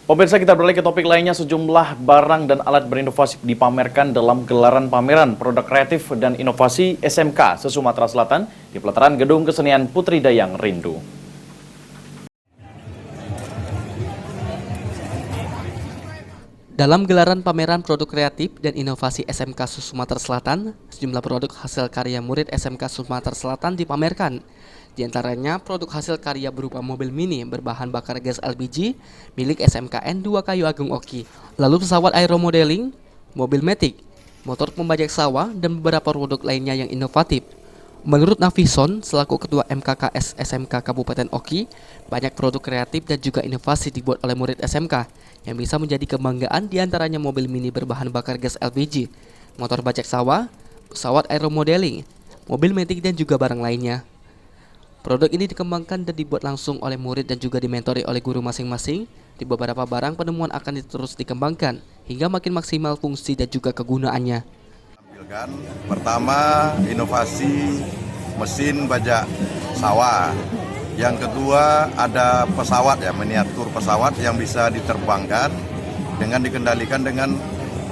Pemirsa, kita beralih ke topik lainnya. Sejumlah barang dan alat berinovasi dipamerkan dalam gelaran pameran produk kreatif dan inovasi SMK se-Sumatera Selatan di pelataran Gedung Kesenian Putri Dayang Rindu. Dalam gelaran pameran produk kreatif dan inovasi SMK Sumatera Selatan, sejumlah produk hasil karya murid SMK Sumatera Selatan dipamerkan. Di antaranya produk hasil karya berupa mobil mini berbahan bakar gas LPG milik SMKN 2 Kayu Agung Oki, lalu pesawat aeromodeling, mobil matic, motor pembajak sawah, dan beberapa produk lainnya yang inovatif. Menurut Nafison, selaku Ketua MKKS SMK Kabupaten Oki, banyak produk kreatif dan juga inovasi dibuat oleh murid SMK yang bisa menjadi kebanggaan, diantaranya mobil mini berbahan bakar gas LPG, motor bajak sawah, pesawat aeromodeling, mobil matic, dan juga barang lainnya. Produk ini dikembangkan dan dibuat langsung oleh murid dan juga dimentori oleh guru masing-masing. Di beberapa barang penemuan akan terus dikembangkan hingga makin maksimal fungsi dan juga kegunaannya. Pertama, inovasi mesin bajak sawah. Yang kedua, ada pesawat miniatur pesawat yang bisa diterbangkan dengan dikendalikan dengan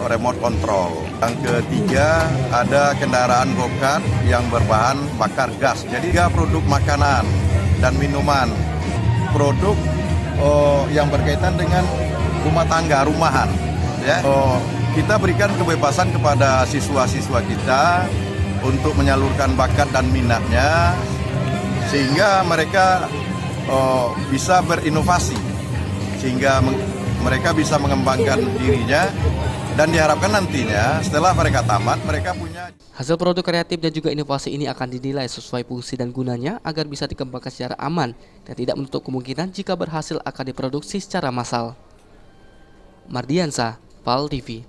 remote control. Yang ketiga, ada kendaraan go-kart yang berbahan bakar gas. Jadi produk makanan dan minuman, produk yang berkaitan dengan rumah tangga, rumahan. Kita berikan kebebasan kepada siswa-siswa kita untuk menyalurkan bakat dan minatnya, sehingga mereka bisa berinovasi, sehingga mereka bisa mengembangkan dirinya, dan diharapkan nantinya setelah mereka tamat, mereka punya... Hasil produk kreatif dan juga inovasi ini akan dinilai sesuai fungsi dan gunanya agar bisa dikembangkan secara aman dan tidak menutup kemungkinan jika berhasil akan diproduksi secara massal. Mardiansa, PAL TV.